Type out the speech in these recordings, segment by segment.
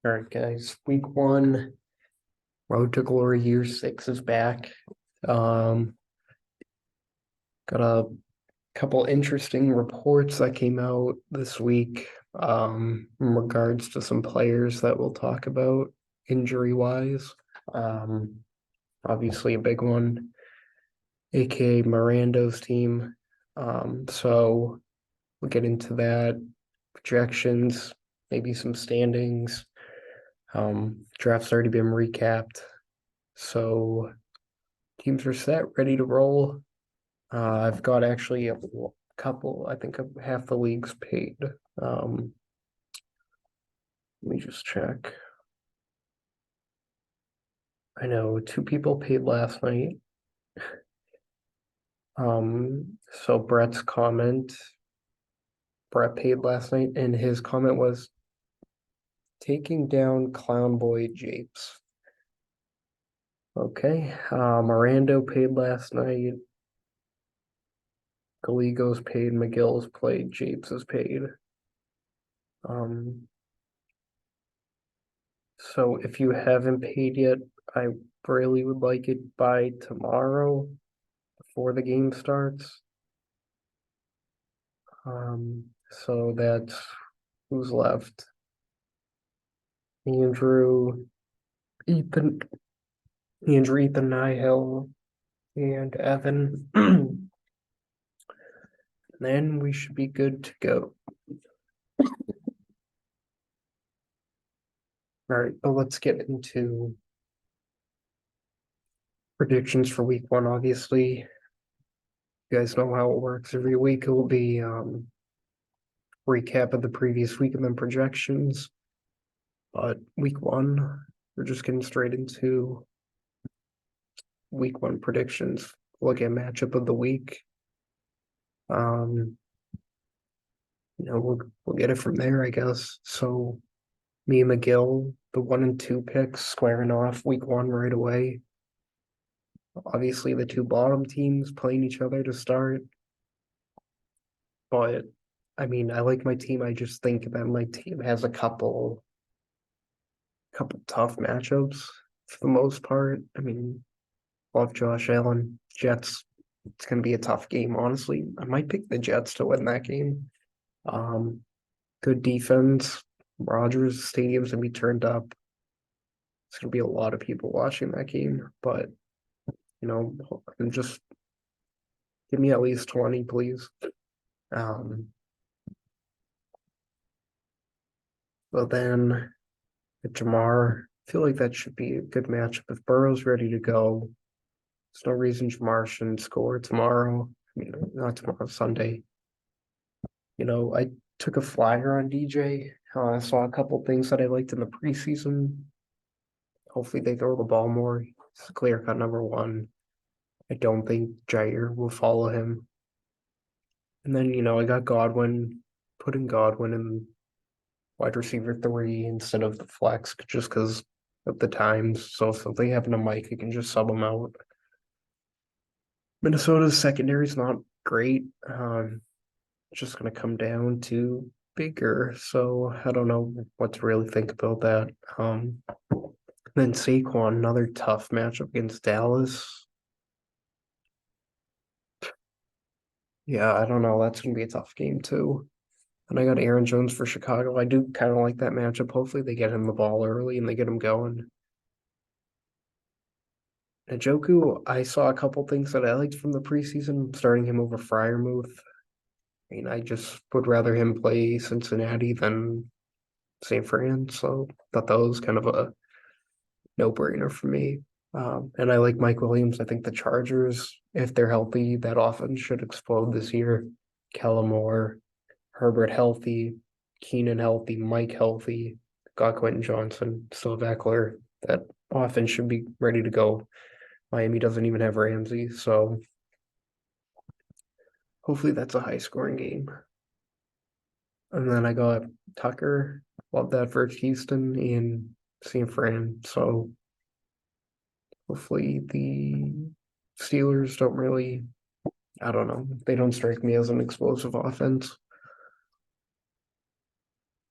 All right, guys. Week one, Road to Glory Year 6 is back. Um, got a couple interesting reports that came out this week in regards to some players that we'll talk about injury-wise. Um, Obviously a big one, aka Mirando's team. So we'll get into that, projections, maybe some standings. Draft's already been recapped. So teams are set, ready to roll. I've got actually a couple, I think half the league's paid. Let me just check. I know two people paid last night. So Brett paid last night, and his comment was taking down Clown Boy Japes. Okay. Mirando paid last night. Galigo's paid, McGill's played, Japes is paid. Um, so if you haven't paid yet, I really would like it by tomorrow before the game starts. So that's who's left. Andrew, Ethan, Ethan Nihil, and Evan. Then we should be good to go. All right, but let's get into predictions for week one. Obviously, you guys know how it works. Every week it will be recap of the previous week and then projections. But week one, we're just getting straight into week one predictions. Look at matchup of the week. Um, we'll get it from there, I guess. So me and McGill, the 1 and 2 picks, squaring off week one right away. Obviously, the two bottom teams playing each other to start. But I mean, I like my team. I just think that my team has a couple tough matchups for the most part. I mean, love Josh Allen. Jets, it's gonna be a tough game, honestly. I might pick the Jets to win that game. Um, Good defense. Rogers Stadium's gonna be turned up. It's gonna be a lot of people watching that game, but and just give me at least 20, please. Um, but then Jamar, I feel like that should be a good matchup. If Burrow's ready to go, there's no reason Jamar shouldn't score tomorrow. I mean, not tomorrow, Sunday. I took a flyer on DJ. I saw a couple things that I liked in the preseason. Hopefully they throw the ball more. It's clear cut number one. I don't think Jair will follow him. And then, I got Godwin, putting Godwin in wide receiver 3 instead of the flex just because of the times. So if something happened to Mike, he can just sub him out. Minnesota's secondary is not great. It's just going to come down to bigger. So I don't know what to really think about that. Then Saquon, another tough matchup against Dallas. Yeah, I don't know. That's going to be a tough game too. And I got Aaron Jones for Chicago. I do kind of like that matchup. Hopefully they get him the ball early and they get him going. Njoku, I saw a couple things that I liked from the preseason, starting him over Freiermuth. I mean, I just would rather him play Cincinnati than St. Fran, so thought that was kind of a no-brainer for me. And I like Mike Williams. I think the Chargers, if they're healthy, that offense should explode this year. Kellen Moore, Herbert healthy, Keenan healthy, Mike healthy, got Quentin Johnson, still Eckler. That offense should be ready to go. Miami doesn't even have Ramsey, so hopefully that's a high scoring game. And then I got Tucker, love that versus Houston and St. Fran. So hopefully the Steelers don't really, I don't know, they don't strike me as an explosive offense.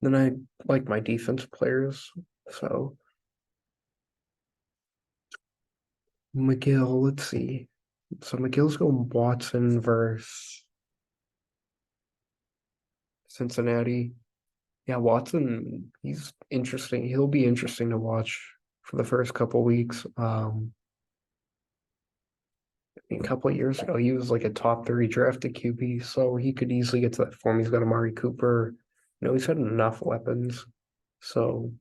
Then I like my defense players. So McGill, let's see. So McGill's going Watson versus Cincinnati. Yeah, Watson, he's interesting. He'll be interesting to watch for the first couple weeks. A couple of years ago, he was like a top 30 drafted QB, so he could easily get to that form. He's got Amari Cooper. He's had enough weapons, so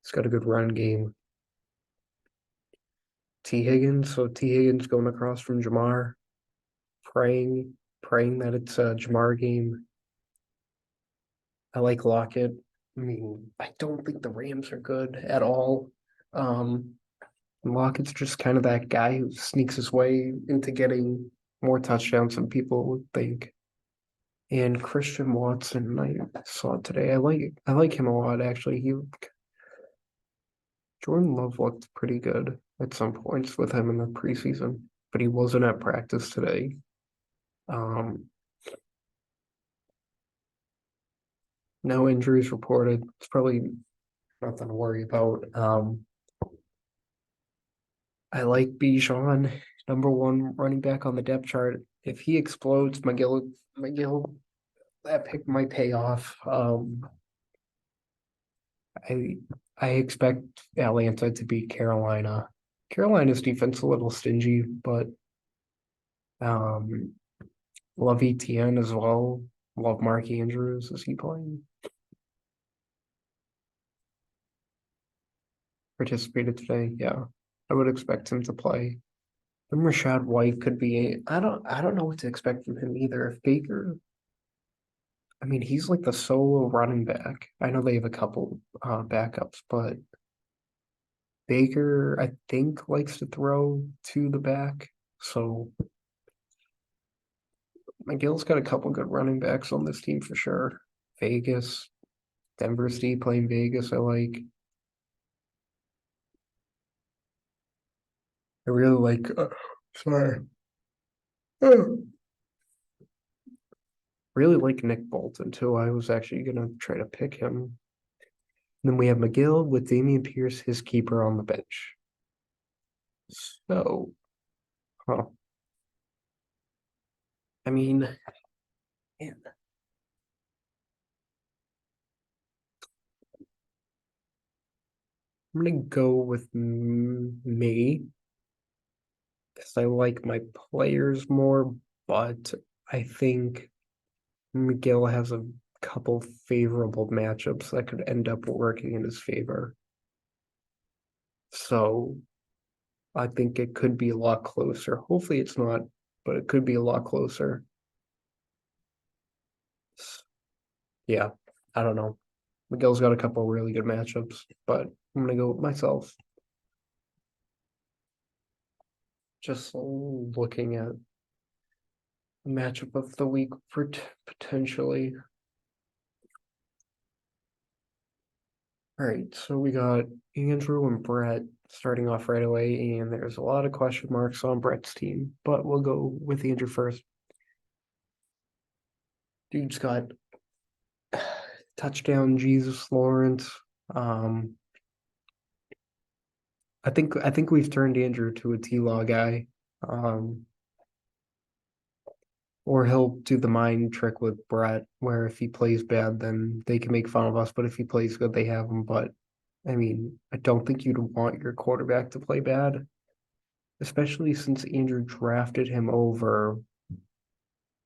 he's got a good run game. T. Higgins, so T. Higgins going across from Jamar, praying that it's a Jamar game. I like Lockett. I mean, I don't think the Rams are good at all. Um, Lockett's just kind of that guy who sneaks his way into getting more touchdowns than people would think. And Christian Watson, I saw it today. I like him a lot actually. Jordan Love looked pretty good at some points with him in the preseason, but he wasn't at practice today. Um, no injuries reported. It's probably nothing to worry about. I like Bijan, number one running back on the depth chart. If he explodes, McGill, that pick might pay off. I I expect Atlanta to beat Carolina. Carolina's defense a little stingy, but um, love ETN as well. Love Mark Andrews. Is he playing? Participated today? Yeah, I would expect him to play. And Rashad White could be. I don't know what to expect from him either. If Baker, I mean, he's like the solo running back. I know they have a couple backups, but Baker, I think, likes to throw to the back. So McGill's got a couple good running backs on this team for sure. Vegas, Denver Steve playing Vegas, I like. I really like. Sorry, really like Nick Bolton too. I was actually gonna try to pick him. Then we have McGill with Damian Pierce, his keeper on the bench. So, huh. I mean, man, I'm gonna go with me because I like my players more, but I think McGill has a couple favorable matchups that could end up working in his favor. So I think it could be a lot closer. Hopefully it's not, but it could be a lot closer. Yeah, I don't know. Miguel's got a couple really good matchups, but I'm gonna go with myself. Just looking at matchup of the week for potentially. All right, so we got Andrew and Brett starting off right away, and there's a lot of question marks on Brett's team, but we'll go with Andrew first. Dude's got touchdown Jesus Lawrence. Um, I think we've turned Andrew to a T-Law guy. Um, or he'll do the mind trick with Brett, where if he plays bad, then they can make fun of us, but if he plays good, they have him. But I mean, I don't think you'd want your quarterback to play bad, especially since Andrew drafted him over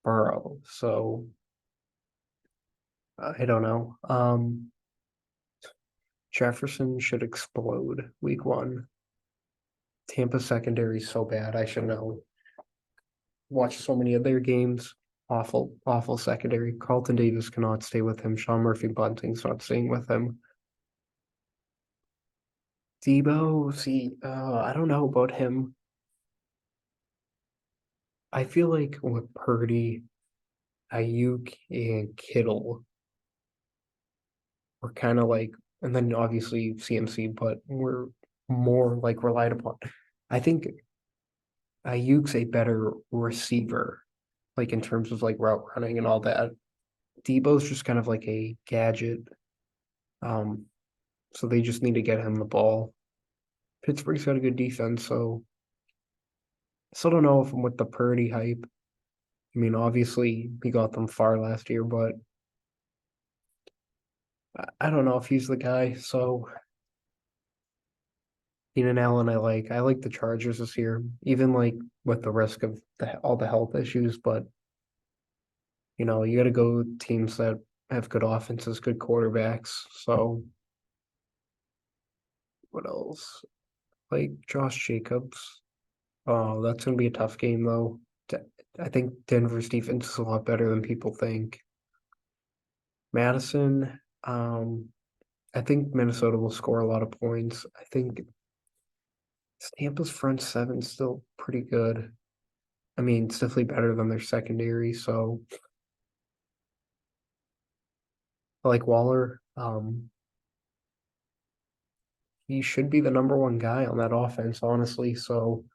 Burrow. So I don't know. Jefferson should explode week one. Tampa secondary is so bad. I should know. Watch so many of their games. Awful, awful secondary. Carlton Davis cannot stay with him. Sean Murphy Bunting's not staying with him. Debo, see, I don't know about him. I feel like with Purdy, Ayuk, and Kittle we're kind of like, and then obviously CMC, but we're more like relied upon. I think Ayuk's a better receiver, like in terms of like route running and all that. Debo's just kind of like a gadget. Um, So they just need to get him the ball. Pittsburgh's got a good defense, so I still don't know if I'm with the Purdy hype. I mean, obviously he got them far last year, but I don't know if he's the guy. So Keenan Allen, I like. I like the Chargers this year, even like with the risk of all the health issues. But you got to go with teams that have good offenses, good quarterbacks. So what else? Like Josh Jacobs. Oh, that's gonna be a tough game though. I think Denver's defense is a lot better than people think. Madison, I think Minnesota will score a lot of points. I think Tampa's front seven's still pretty good. I mean, it's definitely better than their secondary. So I like Waller. He should be the number one guy on that offense, honestly. So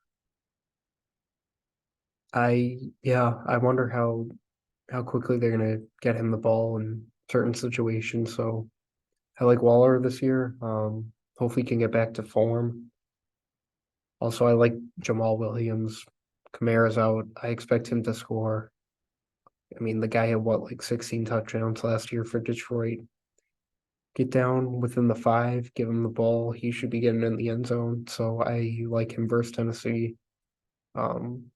I wonder how quickly they're gonna get him the ball in certain situations. So I like Waller this year. Hopefully he can get back to form. Also, I like Jamal Williams. Kamara's out. I expect him to score. I mean, the guy had what, like 16 touchdowns last year for Detroit. Get down within the five, give him the ball. He should be getting in the end zone. So I like him versus Tennessee. Um,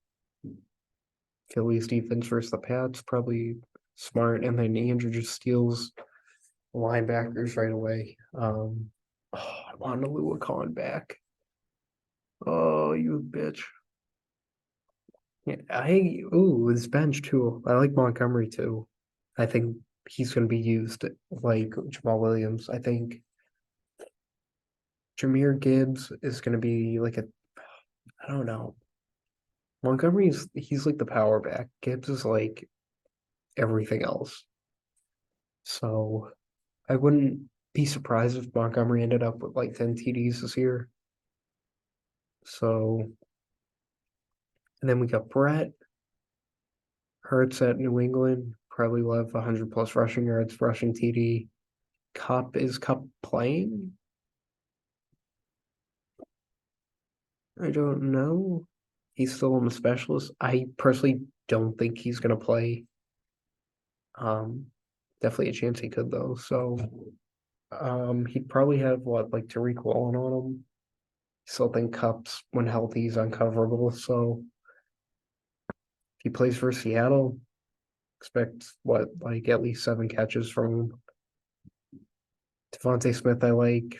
Philly's defense versus the Pats, probably smart. And then Andrew just steals linebackers right away. I want Alua Khan back. Oh, you bitch. Yeah, this bench too. I like Montgomery too. I think he's going to be used like Jamal Williams. I think Jahmyr Gibbs is going to be like I don't know. He's like the power back. Gibbs is like everything else. So I wouldn't be surprised if Montgomery ended up with like 10 TDs this year. So, and then we got Brett Hurts at New England. Probably will have 100 plus rushing yards, rushing TD. Is Cup playing? I don't know. He's still on the specialist. I personally don't think he's gonna play. Um, Definitely a chance he could though. So, he'd probably have what like Tariq Woolen on him. Still think Cups when healthy is uncoverable. So if he plays for Seattle, expect what like at least 7 catches from him. Devontae Smith, I like.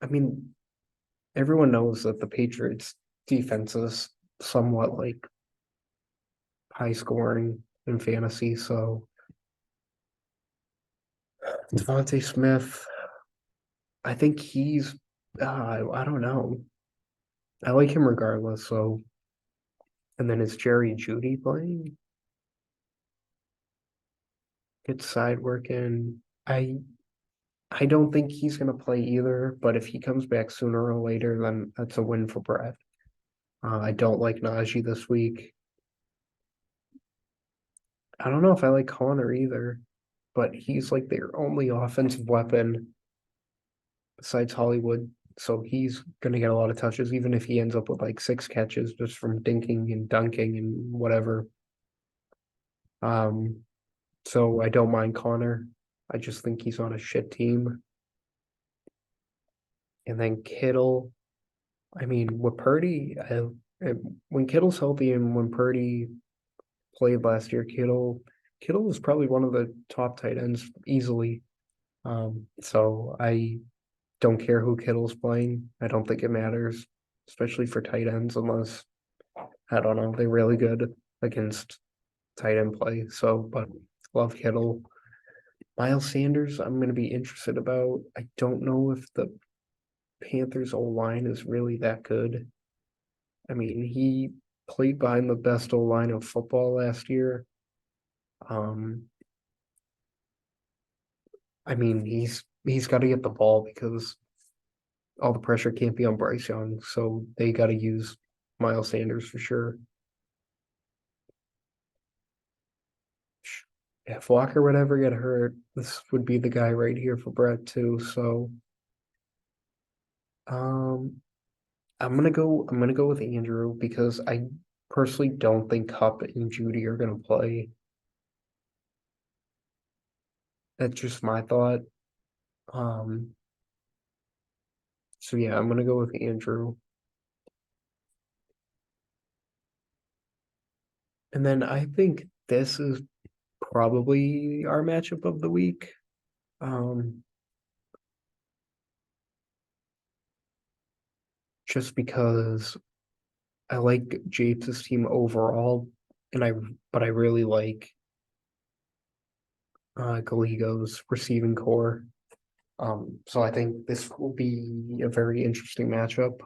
I mean, everyone knows that the Patriots defense is somewhat like high scoring in fantasy. So Devontae Smith, I think I don't know. I like him regardless. So, and then is Jerry Judy playing? Get side work in. I don't think he's gonna play either. But if he comes back sooner or later, then that's a win for Brett. I don't like Najee this week. I don't know if I like Connor either, but he's like their only offensive weapon besides Hollywood. So he's going to get a lot of touches, even if he ends up with like 6 catches just from dinking and dunking and whatever. Um, so I don't mind Connor. I just think he's on a shit team. And then Kittle, I mean, with Purdy, when Kittle's healthy and when Purdy played last year, Kittle was probably one of the top tight ends easily. So I don't care who Kittle's playing. I don't think it matters, especially for tight ends, unless I don't know, they're really good against tight end play. So, but love Kittle. Miles Sanders, I'm going to be interested about. I don't know if the Panthers' O line is really that good. I mean, he played behind the best O line of football last year. Um, I mean, he's got to get the ball because all the pressure can't be on Bryce Young, so they got to use Miles Sanders for sure. If Walker would ever get hurt, this would be the guy right here for Brett too. So I'm gonna go with Andrew because I personally don't think Cup and Judy are gonna play. That's just my thought. Um, so yeah, I'm gonna go with Andrew. And then I think this is probably our matchup of the week. Um, just because I like Japes' team overall, and but I really like Galigo's receiving core. So I think this will be a very interesting matchup.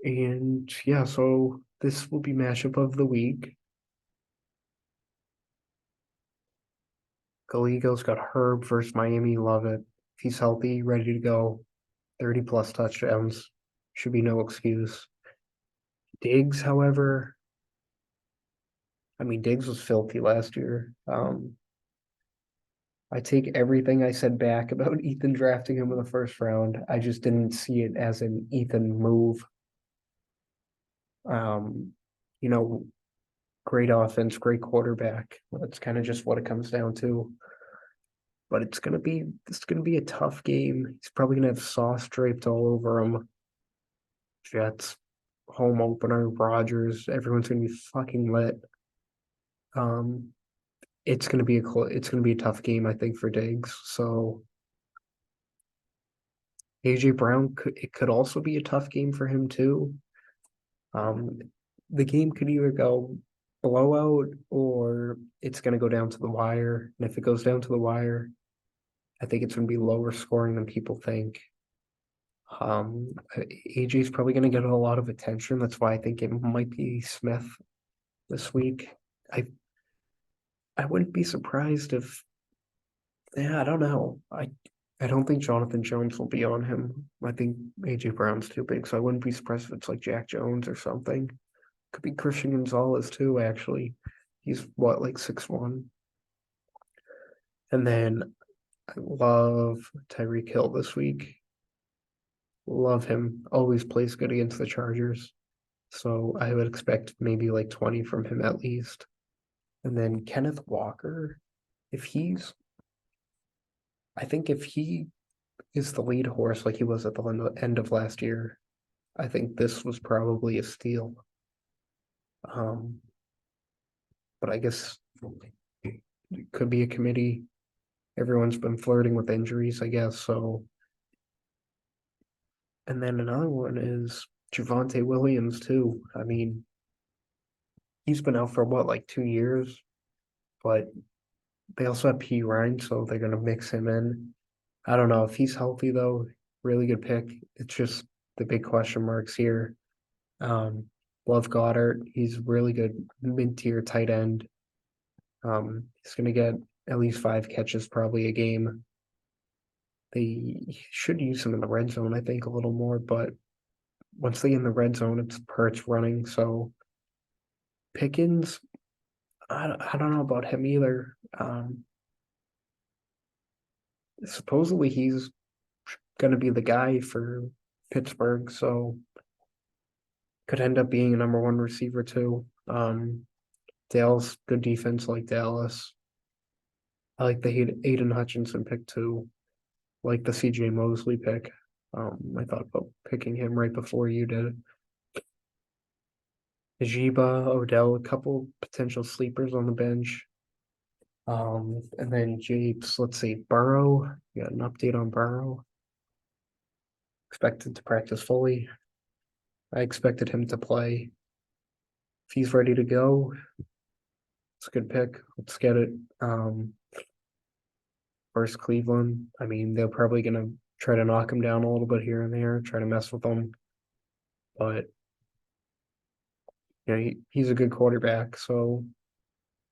And yeah, so this will be matchup of the week. Galigo's got Herb versus Miami. Love it. If he's healthy, ready to go, 30 plus touchdowns. Should be no excuse. Diggs, however, I mean, Diggs was filthy last year. I take everything I said back about Ethan drafting him in the first round. I just didn't see it as an Ethan move. Um, you know, great offense, great quarterback. That's kind of just what it comes down to. But it's gonna be a tough game. He's probably gonna have sauce draped all over him. Jets, home opener, Rodgers, everyone's gonna be fucking lit. Um, it's gonna be a tough game, I think, for Diggs. So AJ Brown it could also be a tough game for him too. Um, the game could either go blowout or it's gonna go down to the wire. And if it goes down to the wire, I think it's gonna be lower scoring than people think. AJ's probably gonna get a lot of attention. That's why I think it might be Smith this week. I I wouldn't be surprised if yeah, I don't know. I don't think Jonathan Jones will be on him. I think AJ Brown's too big, so I wouldn't be surprised if it's like Jack Jones or something. Could be Christian Gonzalez too, actually. He's what, like 6'1". And then I love Tyreek Hill this week. Love him. Always plays good against the Chargers. So I would expect maybe like 20 from him at least. And then Kenneth Walker, if he's I think if he is the lead horse like he was at the end of last year, I think this was probably a steal. Um, but I guess it could be a committee. Everyone's been flirting with injuries, I guess. So, and then another one is Javonte Williams too. I mean, he's been out for what, like 2 years, but they also have P Ryan, so they're gonna mix him in. I don't know if he's healthy though. Really good pick. It's just the big question marks here. Um, Love Goddard. He's really good mid-tier tight end. He's gonna get at least 5 catches probably a game. They should use him in the red zone, I think, a little more, but once they get in the red zone, it's Perch running. So Pickens, I don't know about him either. Supposedly he's going to be the guy for Pittsburgh, so could end up being a number one receiver too. Dallas, good defense like Dallas. I like the Aiden Hutchinson pick too. Like the CJ Mosley pick. I thought about picking him right before you did. Ajiba, Odell, a couple potential sleepers on the bench. And then Japes, let's see, Burrow. You got an update on Burrow. Expected to practice fully. I expected him to play. If he's ready to go, it's a good pick. Let's get it. Versus Cleveland. I mean, they're probably gonna try to knock him down a little bit here and there, try to mess with him. But he's a good quarterback, so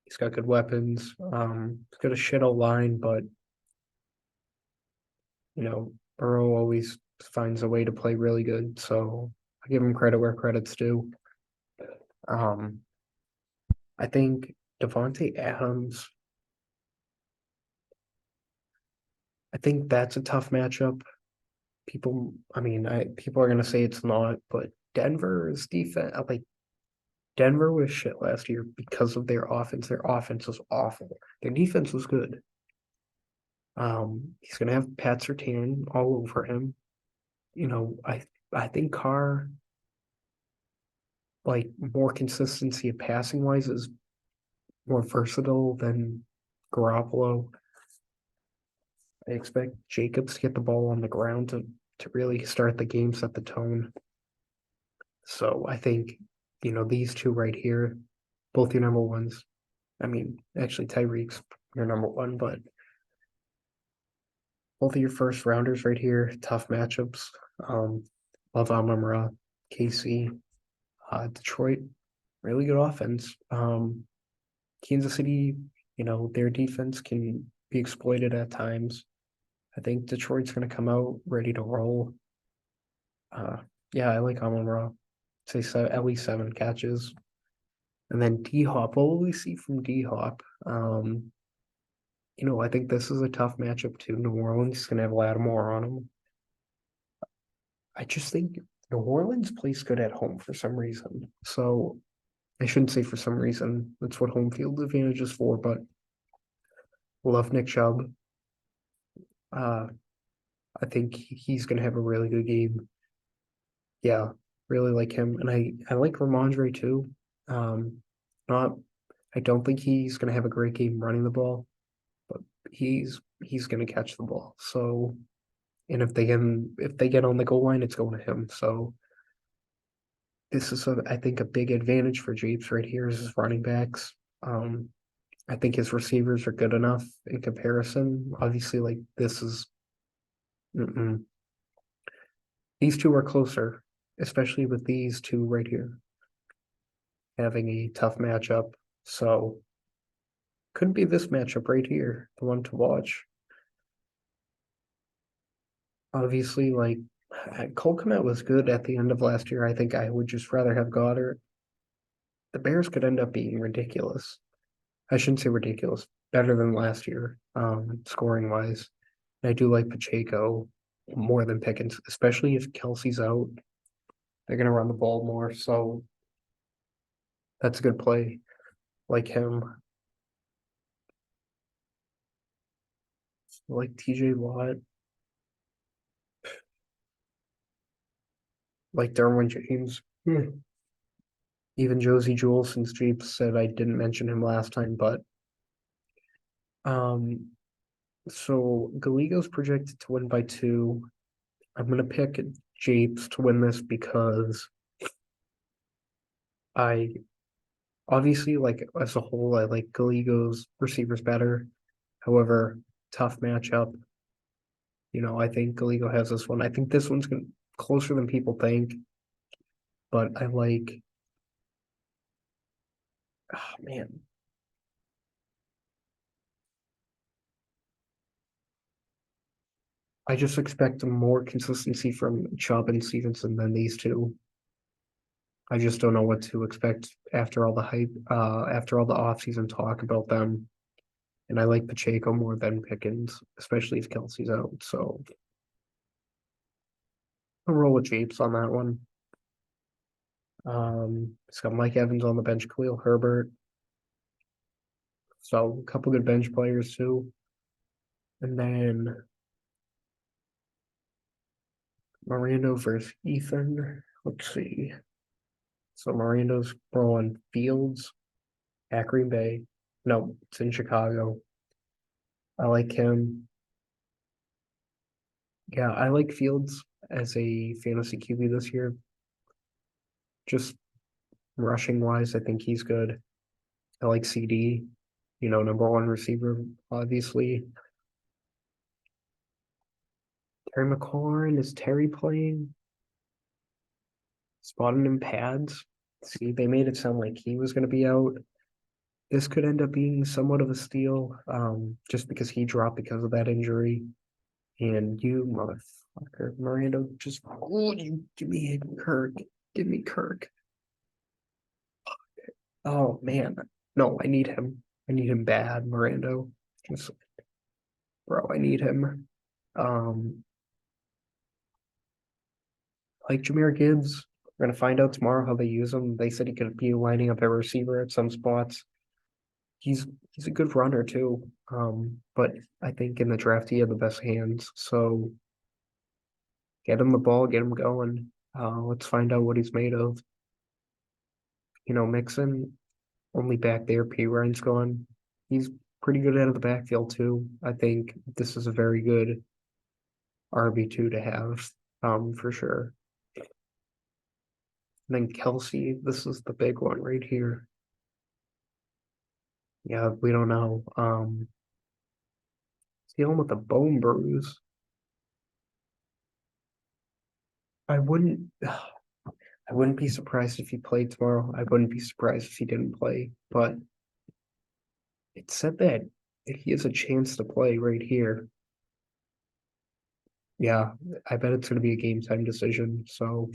he's got good weapons. He's got a shit line, but Burrow always finds a way to play really good. So I give him credit where credit's due. Um, I think Devontae Adams. I think that's a tough matchup people are gonna say it's not, but Denver's defense, like Denver was shit last year because of their offense. Their offense was awful. Their defense was good. He's gonna have Pat Surtain all over him. I think Carr, like, more consistency of passing wise is more versatile than Garoppolo. I expect Jacobs to get the ball on the ground to really start the game, set the tone. So I think, these two right here, both your number ones. I mean, actually Tyreek's your number one, but both of your first rounders right here, tough matchups. Love Amon-Ra, KC, Detroit, really good offense. Kansas City, their defense can be exploited at times. I think Detroit's going to come out ready to roll. Yeah, I like Amon-Ra. Say at least 7 catches. And then D-Hop, what will we see from D-Hop? I think this is a tough matchup too. New Orleans is going to have Lattimore on them. I just think New Orleans plays good at home for some reason. So I shouldn't say for some reason. That's what home field advantage is for, but love Nick Chubb. Uh, I think he's going to have a really good game. Yeah, really like him. And I like Ramondre too. Not, I don't think he's going to have a great game running the ball, but he's going to catch the ball. So, and if they get on the goal line, it's going to him. So this is, I think, a big advantage for Japes right here is his running backs. I think his receivers are good enough in comparison. Obviously, like this is, mm-mm. These two are closer, especially with these two right here having a tough matchup. So could be this matchup right here, the one to watch. Obviously, like Cole Kmet was good at the end of last year. I think I would just rather have Goddard. The Bears could end up being ridiculous. I shouldn't say ridiculous, better than last year, scoring wise. I do like Pacheco more than Pickens, especially if Kelsey's out. They're gonna run the ball more, so that's a good play. Like him, like TJ Watt, like Derwin James. Even Josie Jewell, since Jeeps said I didn't mention him last time, but um so Galigo's projected to win by 2. I'm gonna pick Japes to win this because I obviously, like, as a whole, I like Galigo's receivers better. However, tough matchup. I think Galigo has this one. I think this one's closer than people think, but I like. Oh man, I just expect more consistency from Chubb and Stevenson than these two. I just don't know what to expect after all the hype, after all the offseason talk about them. And I like Pacheco more than Pickens, especially if Kelsey's out. So I'll roll with Japes on that one. It's got Mike Evans on the bench, Khalil Herbert. So a couple good bench players too. And then Miranda versus Ethan. Let's see. So Miranda's throwing Fields at Green Bay. No, it's in Chicago. I like him. Yeah, I like Fields as a fantasy QB this year. Just rushing wise, I think he's good. I like CD, number one receiver, obviously. Terry McLaurin, is Terry playing? Spotted him pads. See, they made it sound like he was going to be out. This could end up being somewhat of a steal, just because he dropped because of that injury. And you motherfucker, Miranda, just you give me Kirk, give me Kirk. Oh man, no, I need him. I need him bad, Miranda. Just bro, I need him. Um, like Jahmyr Gibbs. We're gonna find out tomorrow how they use him. They said he could be lining up a receiver at some spots. He's he's a good runner too. But I think in the draft he had the best hands. So get him the ball, get him going. Let's find out what he's made of. Mixon only back there. P Ryan's gone. He's pretty good out of the backfield too. I think this is a very good RB2 to have, for sure. And then Kelsey, this is the big one right here. Yeah, we don't know. He's dealing with a bone bruise. I wouldn't I wouldn't be surprised if he played tomorrow. I wouldn't be surprised if he didn't play, but it said that he has a chance to play right here. Yeah, I bet it's gonna be a game time decision. So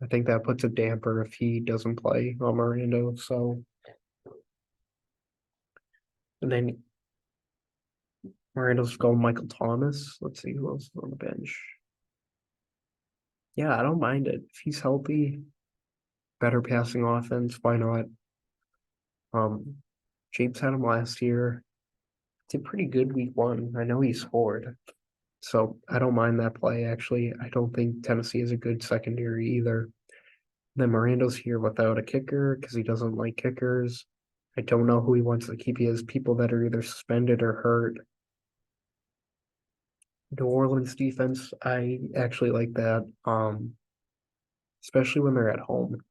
I think that puts a damper if he doesn't play on Miranda. So and then Miranda's going Michael Thomas. Let's see who else is on the bench. Yeah, I don't mind it. If he's healthy, better passing offense, why not? James had him last year. Did pretty good week one. I know he scored. So I don't mind that play actually. I don't think Tennessee is a good secondary either. Then Miranda's here without a kicker because he doesn't like kickers. I don't know who he wants to keep. He has people that are either suspended or hurt. New Orleans defense, I actually like that. Especially when they're at home.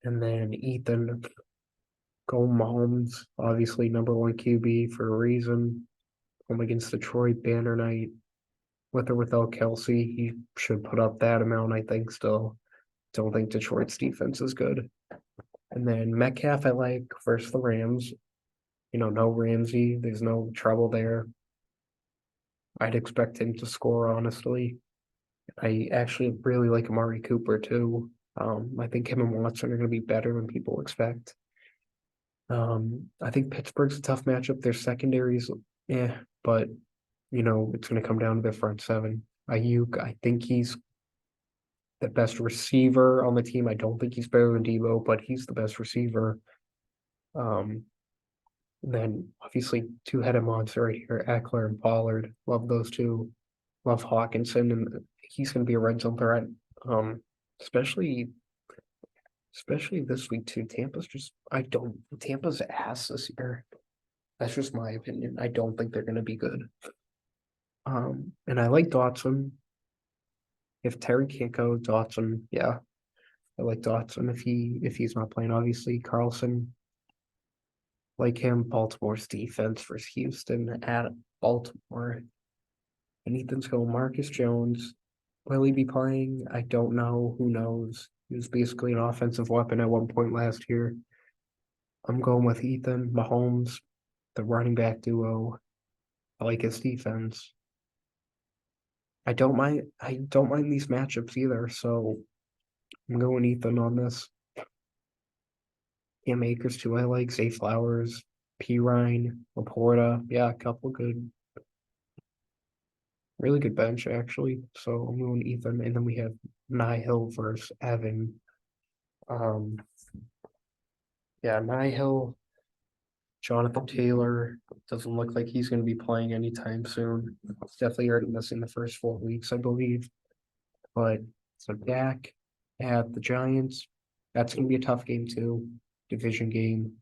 And then Ethan going Mahomes, obviously number one QB for a reason. Home against Detroit, banner night. With or without Kelsey, he should put up that amount, I think, still. Don't think Detroit's defense is good. And then Metcalf, I like versus the Rams. No Ramsey. There's no trouble there. I'd expect him to score, honestly. I actually really like Amari Cooper, too. I think him and Watson are going to be better than people expect. I think Pittsburgh's a tough matchup. Their secondaries, yeah, but it's going to come down to their front seven. Ayuk, I think he's the best receiver on the team. I don't think he's better than Debo, but he's the best receiver. Um, then obviously two-headed monster right here, Eckler and Pollard. Love those two. Love Hawkinson, and he's going to be a red zone threat. Um, especially this week too. Tampa's ass this year. That's just my opinion. I don't think they're going to be good. And I like Dotson. If Terry can't go, Dotson, yeah, I like Dotson if he's not playing. Obviously, Carlson, like him. Baltimore's defense versus Houston at Baltimore. And Ethan's going Marcus Jones. Will he be playing? I don't know. Who knows? He was basically an offensive weapon at one point last year. I'm going with Ethan Mahomes, the running back duo. I like his defense. I don't mind these matchups either, so I'm going Ethan on this. Cam Akers too, I like Zay Flowers, P Ryan, Laporta. Yeah, a couple good, really good bench actually. So I'm going Ethan, and then we have Hill versus Evan. Um, yeah, Hill, Jonathan Taylor doesn't look like he's going to be playing anytime soon. It's definitely already missing the first 4 weeks, I believe. But so Dak at the Giants, that's going to be a tough game too. Division game.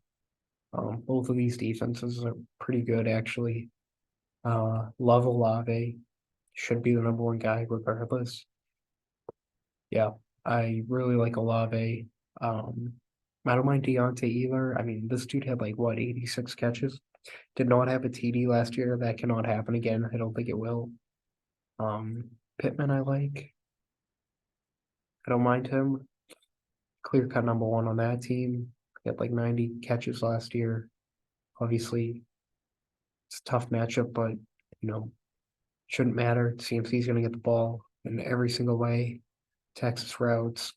Both of these defenses are pretty good actually. Love Olave should be the number one guy regardless. Yeah, I really like Olave. I don't mind Deontay either. I mean, this dude had like what 86 catches. Did not have a TD last year. That cannot happen again. I don't think it will. Pittman I like. I don't mind him. Clear cut number one on that team. He had like 90 catches last year. Obviously, it's a tough matchup, but shouldn't matter. CMC's going to get the ball in every single way. Texas routes,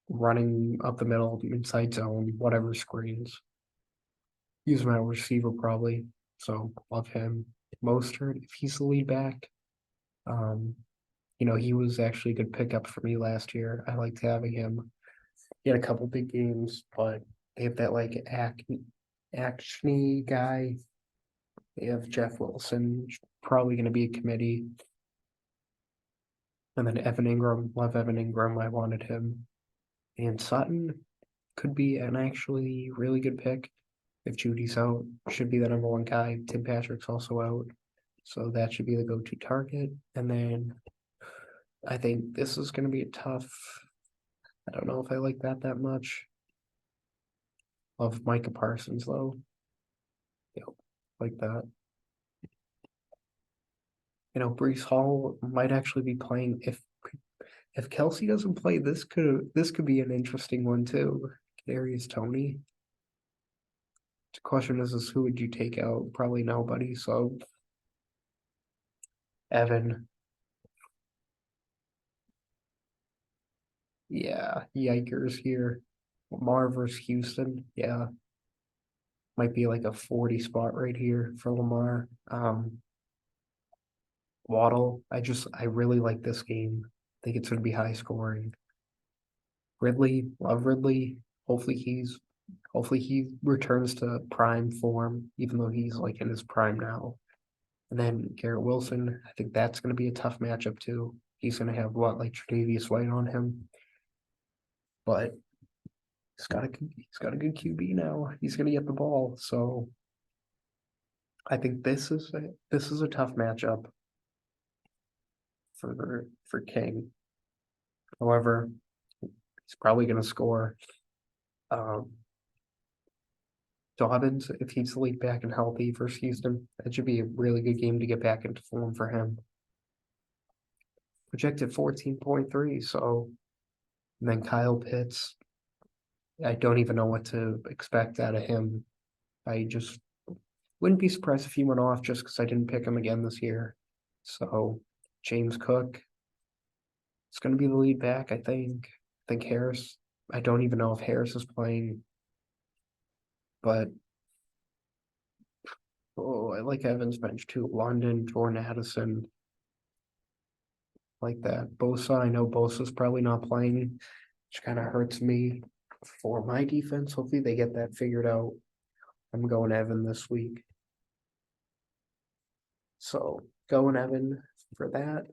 running up the middle, inside zone, whatever screens. Use him at receiver probably. So love him. Mostert, if he's the lead back. Um, He was actually a good pickup for me last year. I liked having him. He had a couple big games, but they have that like actiony guy. They have Jeff Wilson, probably going to be a committee. And then Evan Ingram, love Evan Ingram. I wanted him. And Sutton could be an actually really good pick. If Judy's out, should be the number one guy. Tim Patrick's also out. So that should be the go-to target. And then I think this is going to be a tough. I don't know if I like that much. Love Micah Parsons though. Yep, like that. Breece Hall might actually be playing if Kelsey doesn't play. This could be an interesting one too. Kadarius Toney. The question is who would you take out? Probably nobody. So Evan. Yeah, yikers here. Lamar versus Houston. Yeah. Might be like a 40 spot right here for Lamar. Waddle. I really like this game. I think it's gonna be high scoring. Ridley, love Ridley. Hopefully he returns to prime form, even though he's like in his prime now. And then Garrett Wilson, I think that's gonna be a tough matchup too. He's gonna have like Tre'Davious White on him. But he's got a good QB now. He's gonna get the ball. So I think this is a tough matchup for King. However, he's probably gonna score. Dobbins, if he's the lead back and healthy versus Houston, that should be a really good game to get back into form for him. Projected 14.3, so and then Kyle Pitts. I don't even know what to expect out of him. I just wouldn't be surprised if he went off just because I didn't pick him again this year. So James Cook is going to be the lead back, I think. I think Harris. I don't even know if Harris is playing, but I like Evans bench too. London, Jordan Addison, like that. Bosa, I know Bosa's probably not playing, which kind of hurts me for my defense. Hopefully they get that figured out. I'm going Evan this week. So going Evan for that.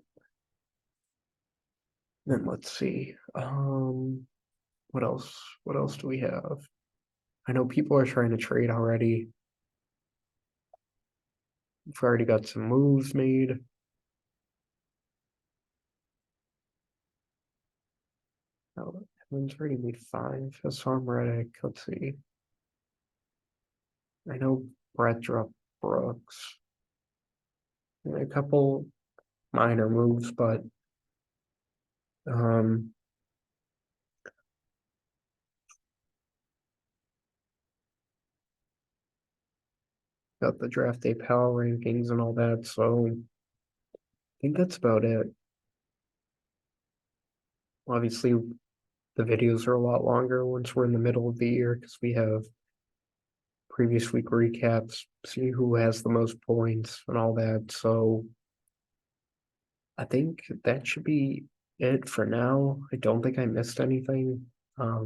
Then let's see. What else? What else do we have? I know people are trying to trade already. We've already got some moves made. Oh, Evan's already made 5. Hassan Reddick. Let's see. I know Brett dropped Brooks. And a couple minor moves, but got the draft day power rankings and all that. So I think that's about it. Obviously, the videos are a lot longer once we're in the middle of the year because we have previous week recaps, see who has the most points and all that. So I think that should be it for now. I don't think I missed anything. I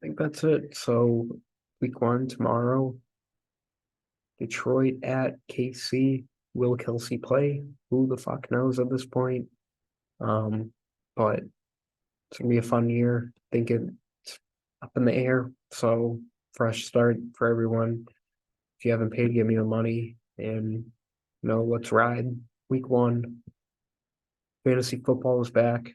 think that's it. So week 1 tomorrow, Detroit at KC. Will Kelsey play? Who the fuck knows at this point? But it's gonna be a fun year. I think it's up in the air. So fresh start for everyone. If you haven't paid, give me the money and let's ride. Week 1. Fantasy football is back.